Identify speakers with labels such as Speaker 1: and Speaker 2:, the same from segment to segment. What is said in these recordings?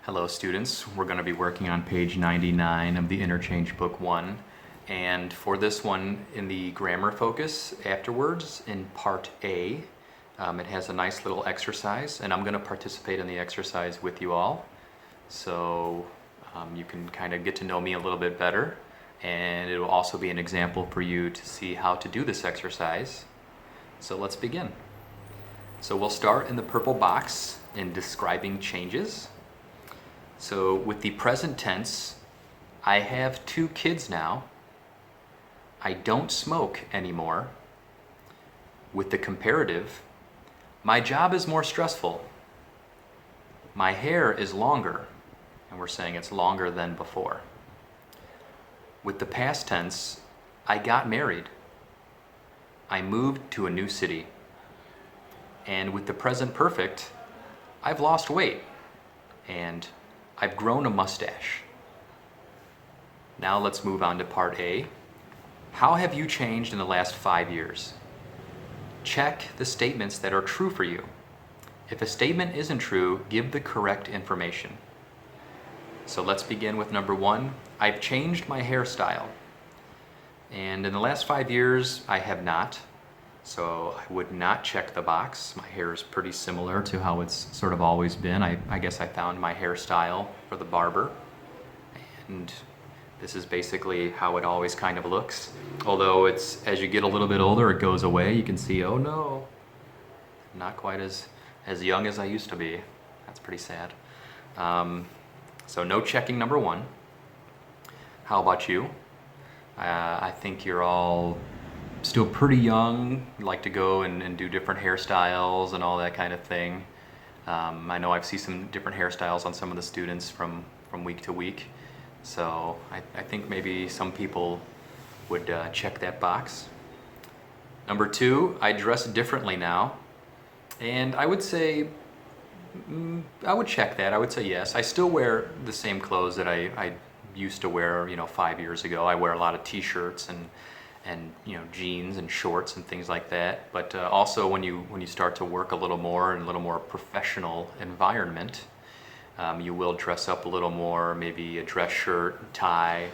Speaker 1: Hello students, we're going to be working on page 99 of the Interchange Book 1, and for this one in the grammar focus afterwards in part A, it has a nice little exercise and I'm going to participate in the exercise with you all, so you can kind of get to know me a little bit better, and it will also be an example for you to see how to do this exercise. So let's begin. So we'll start in the purple box in describing changes. So with the present tense, I have 2 kids now. I don't smoke anymore. With the comparative, my job is more stressful. My hair is longer, and we're saying it's longer than before. With the past tense, I got married. I moved to a new city. And with the present perfect, I've lost weight, and I've grown a mustache. Now let's move on to part A. How have you changed in the last 5 years? Check the statements that are true for you. If a statement isn't true, give the correct information. So let's begin with number 1. I've changed my hairstyle. And in the last 5 years, I have not. So I would not check the box. My hair is pretty similar to how it's sort of always been. I guess I found my hairstyle for the barber. And this is basically how it always kind of looks. Although it's, as you get a little bit older, it goes away. You can see, oh no, not quite as young as I used to be. That's pretty sad. So no checking number 1. How about you? I think you're all still pretty young, like to go and do different hairstyles and all that kind of thing. I know I've seen some different hairstyles on some of the students from week to week. So I think maybe some people would check that box. Number 2, I dress differently now. And I would say, I would check that. I would say yes. I still wear the same clothes that I used to wear, 5 years ago. I wear a lot of t-shirts and jeans and shorts and things like that. But also when you start to work a little more in a little more professional environment, you will dress up a little more, maybe a dress shirt, tie,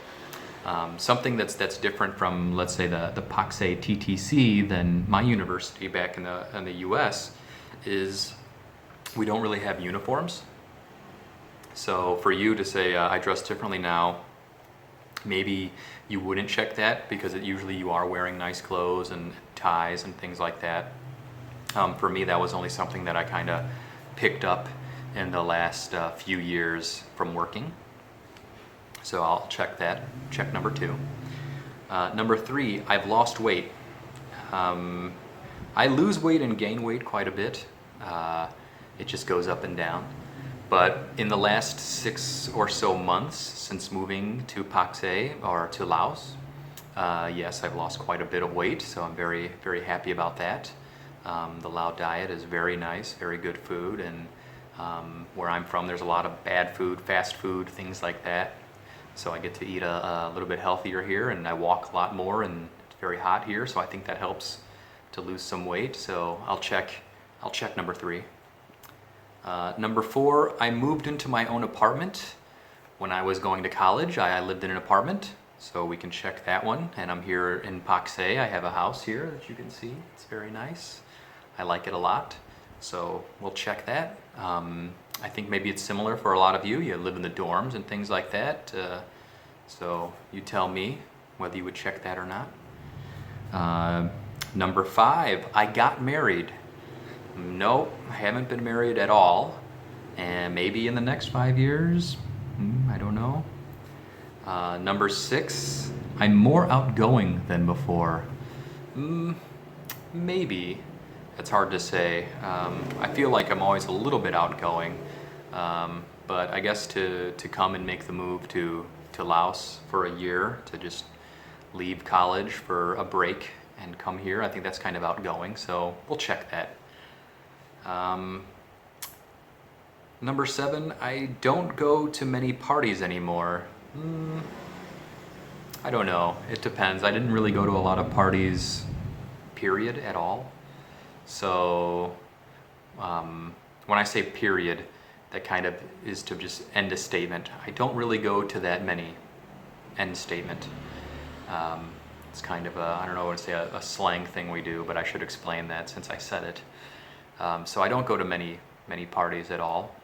Speaker 1: something that's different from, let's say, the Paxe TTC than my university back in the US is we don't really have uniforms. So for you to say I dress differently now, maybe you wouldn't check that because usually you are wearing nice clothes and ties and things like that. For me, that was only something that I kind of picked up in the last few years from working. So I'll check that, check number 2. Number 3, I've lost weight. I lose weight and gain weight quite a bit. It just goes up and down. But in the last 6 or so months since moving to Paxe or to Laos, yes, I've lost quite a bit of weight, so I'm very, very happy about that. The Lao diet is very nice, very good food, and where I'm from there's a lot of bad food, fast food, things like that. So I get to eat a little bit healthier here, and I walk a lot more, and it's very hot here, so I think that helps to lose some weight. So I'll check number 3. Number 4, I moved into my own apartment. When I was going to college, I lived in an apartment, so we can check that one. And I'm here in Paxe. I have a house here that you can see. It's very nice. I like it a lot, so we'll check that. I think maybe it's similar for a lot of you. You live in the dorms and things like that, so you tell me whether you would check that or not. Number 5, I got married. No, I haven't been married at all, and maybe in the next 5 years, I don't know. Number 6, I'm more outgoing than before. Maybe. It's hard to say. I feel like I'm always a little bit outgoing, but I guess to come and make the move to Laos for a year, to just leave college for a break and come here, I think that's kind of outgoing, so we'll check that. Number 7, I don't go to many parties anymore. I don't know, it depends. I didn't really go to a lot of parties, period, at all. So when I say period, that kind of is to just end a statement. I don't really go to that many end statement. It's kind of I don't know what to say, a slang thing we do, but I should explain that since I said it. So I don't go to many parties at all.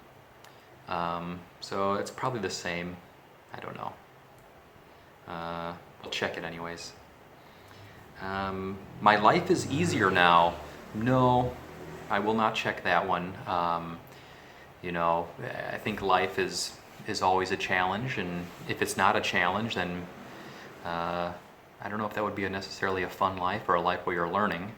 Speaker 1: So it's probably the same. I don't know. I'll check it anyways. My life is easier now. No, I will not check that one. You know, I think life is always a challenge, and if it's not a challenge, then I don't know if that would be necessarily a fun life or a life where you're learning.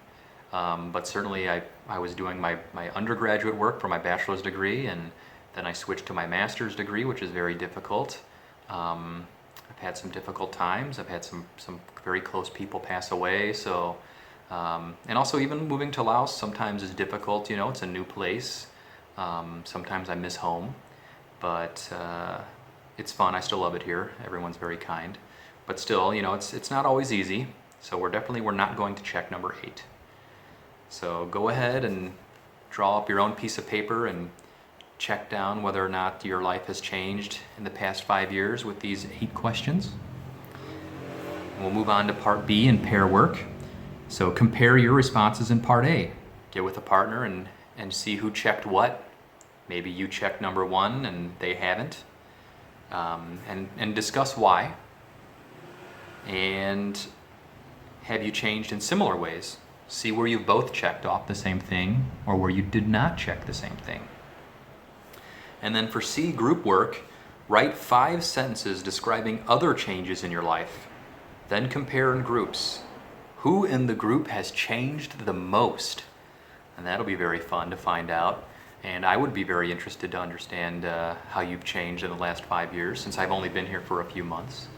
Speaker 1: But certainly I was doing my undergraduate work for my bachelor's degree, and then I switched to my master's degree, which is very difficult. I've had some difficult times. I've had some very close people pass away. So, and also even moving to Laos sometimes is difficult. You know, it's a new place. Sometimes I miss home, but it's fun. I still love it here. Everyone's very kind, but still, you know, it's not always easy. So we're not going to check number 8. So go ahead and draw up your own piece of paper and check down whether or not your life has changed in the past 5 years with these 8 questions. We'll move on to part B in pair work. So compare your responses in part A. Get with a partner and see who checked what. Maybe you checked number 1 and they haven't. And discuss why. And have you changed in similar ways? See where you both checked off the same thing or where you did not check the same thing. And then for C, group work, write 5 sentences describing other changes in your life. Then compare in groups. Who in the group has changed the most? And that'll be very fun to find out. And I would be very interested to understand how you've changed in the last 5 years, since I've only been here for a few months.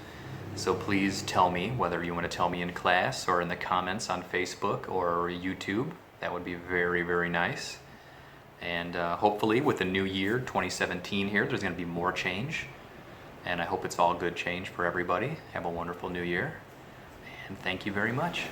Speaker 1: So please tell me, whether you want to tell me in class or in the comments on Facebook or YouTube. That would be very, very nice. And hopefully with the new year, 2017 here, there's going to be more change. And I hope it's all good change for everybody. Have a wonderful new year. And thank you very much.